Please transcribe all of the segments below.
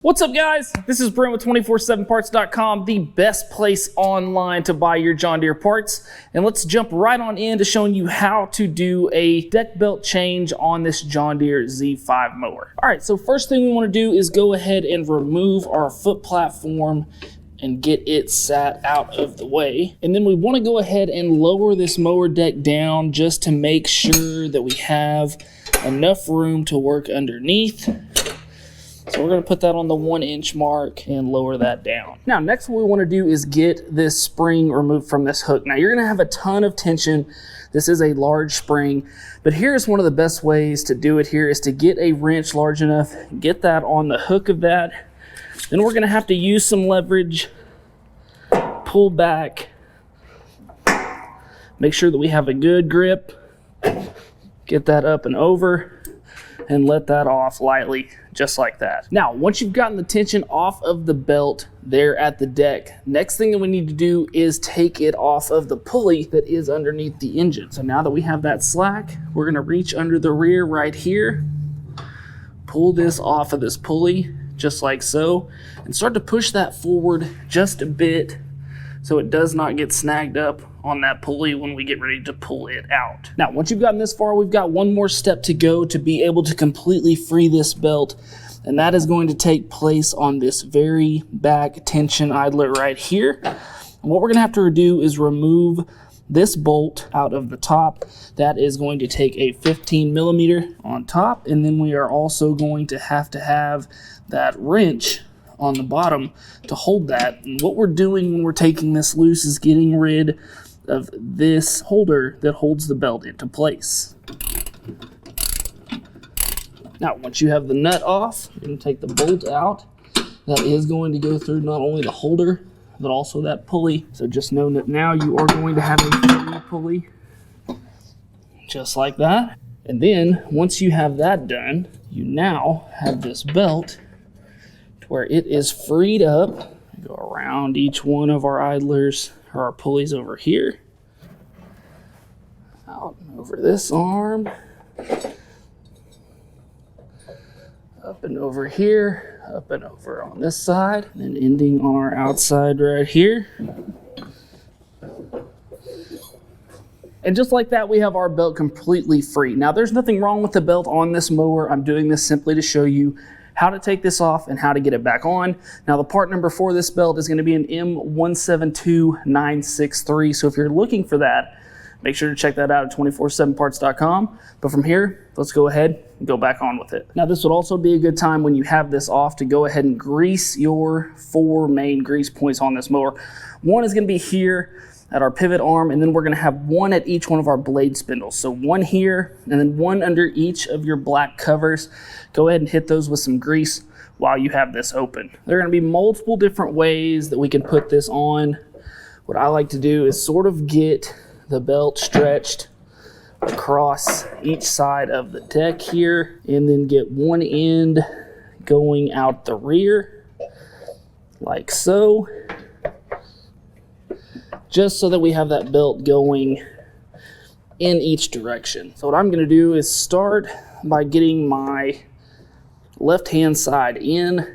What's up, guys? This is Brent with 247parts.com, the best place online to buy your John Deere parts. And let's jump right on into showing you how to do a deck belt change on this John Deere Z5 mower. All right, so first thing we want to do is go ahead and remove our foot platform and get it sat out of the way. And then we want to go ahead and lower this mower deck down just to make sure that we have enough room to work underneath. So we're going to put that on the 1 inch mark and lower that down. Now, next what we want to do is get this spring removed from this hook. Now, you're going to have a ton of tension. This is a large spring, but here's one of the best ways to do it here is to get a wrench large enough, get that on the hook of that. Then we're going to have to use some leverage, pull back, make sure that we have a good grip, get that up and over, and let that off lightly, just like that. Now, once you've gotten the tension off of the belt there at the deck, next thing that we need to do is take it off of the pulley that is underneath the engine. So now that we have that slack, we're gonna reach under the rear right here, pull this off of this pulley, just like so, and start to push that forward just a bit so it does not get snagged up on that pulley when we get ready to pull it out. Now, once you've gotten this far, we've got one more step to go to be able to completely free this belt, and that is going to take place on this very back tension idler right here. And what we're gonna have to do is remove this bolt out of the top. That is going to take a 15 millimeter on top, and then we are also going to have that wrench on the bottom to hold that. And what we're doing when we're taking this loose is getting rid of this holder that holds the belt into place. Now, once you have the nut off, you're going to take the bolt out. That is going to go through not only the holder, but also that pulley. So just know that now you are going to have a free pulley, just like that. And then, once you have that done, you now have this belt where it is freed up. Go around each one of our idlers or our pulleys over here, out and over this arm, up and over here, up and over on this side, and then ending on our outside right here. And just like that, we have our belt completely free. Now, there's nothing wrong with the belt on this mower. I'm doing this simply to show you how to take this off and how to get it back on. Now, the part number for this belt is going to be an M172963. So if you're looking for that, make sure to check that out at 247parts.com. But from here, let's go ahead and go back on with it. Now, this would also be a good time when you have this off to go ahead and grease your 4 main grease points on this mower. One is going to be here at our pivot arm, and then we're going to have one at each one of our blade spindles. So one here, and then one under each of your black covers. Go ahead and hit those with some grease while you have this open. There are going to be multiple different ways that we can put this on. What I like to do is sort of get the belt stretched across each side of the deck here, and then get one end going out the rear, like so, just so that we have that belt going in each direction. So what I'm going to do is start by getting my left-hand side in,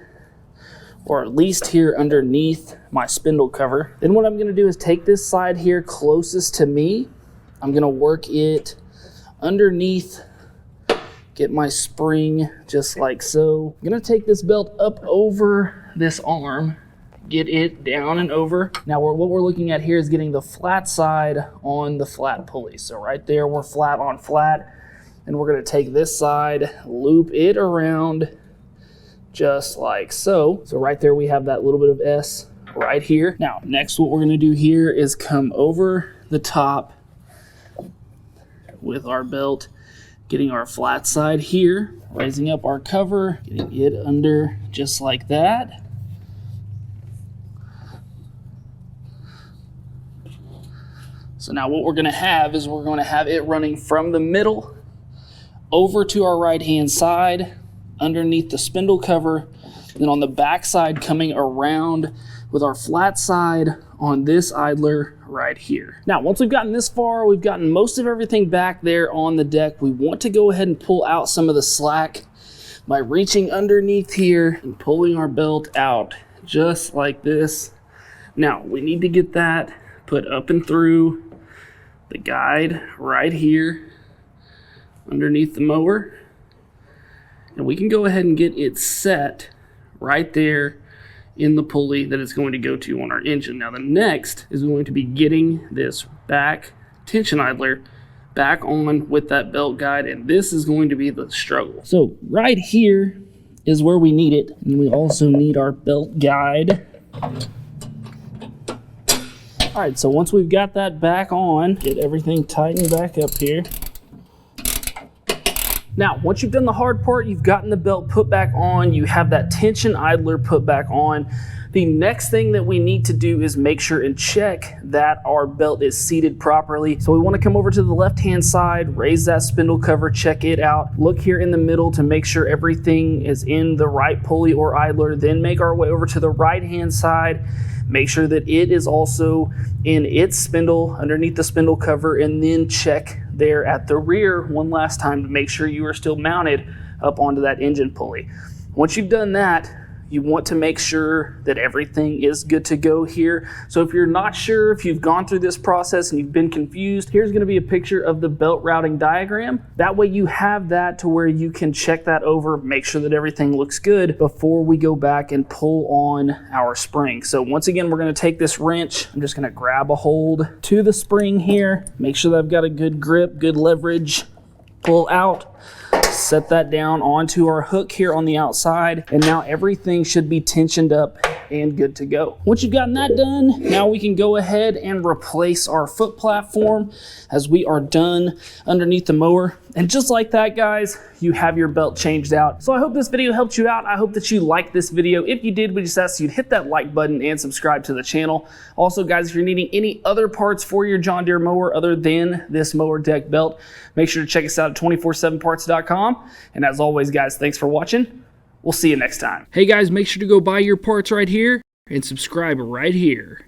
or at least here underneath my spindle cover. Then what I'm going to do is take this side here closest to me. I'm going to work it underneath, get my spring just like so. I'm going to take this belt up over this arm, get it down and over. Now, what we're looking at here is getting the flat side on the flat pulley. So right there, we're flat on flat. And we're going to take this side, loop it around just like so. So right there, we have that little bit of S right here. Now, next, what we're going to do here is come over the top with our belt, getting our flat side here, raising up our cover, getting it under just like that. So now what we're going to have is we're going to have it running from the middle over to our right hand side, underneath the spindle cover, then on the back side coming around with our flat side on this idler right here. Now, once we've gotten this far, we've gotten most of everything back there on the deck. We want to go ahead and pull out some of the slack by reaching underneath here and pulling our belt out just like this. Now we need to get that put up and through the guide right here underneath the mower, and we can go ahead and get it set right there in the pulley that it's going to go to on our engine. Now the next is going to be getting this back tension idler back on with that belt guide, and this is going to be the struggle. So right here is where we need it, and we also need our belt guide. All right, so once we've got that back on, get everything tightened back up here. Now, once you've done the hard part, you've gotten the belt put back on, you have that tension idler put back on. The next thing that we need to do is make sure and check that our belt is seated properly. So we want to come over to the left-hand side, raise that spindle cover, check it out, look here in the middle to make sure everything is in the right pulley or idler, then make our way over to the right-hand side, make sure that it is also in its spindle, underneath the spindle cover, and then check there at the rear one last time to make sure you are still mounted up onto that engine pulley. Once you've done that, you want to make sure that everything is good to go here. So if you're not sure, if you've gone through this process and you've been confused, here's going to be a picture of the belt routing diagram. That way you have that to where you can check that over, make sure that everything looks good before we go back and pull on our spring. So once again, we're going to take this wrench. I'm just going to grab a hold to the spring here, make sure that I've got a good grip, good leverage, pull out. Set that down onto our hook here on the outside, and now everything should be tensioned up and good to go. Once you've gotten that done, now we can go ahead and replace our foot platform as we are done underneath the mower. And just like that, guys, you have your belt changed out. So I hope this video helped you out. I hope that you liked this video. If you did, we just ask you to hit that like button and subscribe to the channel. Also, guys, if you're needing any other parts for your John Deere mower other than this mower deck belt, make sure to check us out at 247parts.com. And as always, guys, thanks for watching. We'll see you next time. Hey guys, make sure to go buy your parts right here and subscribe right here.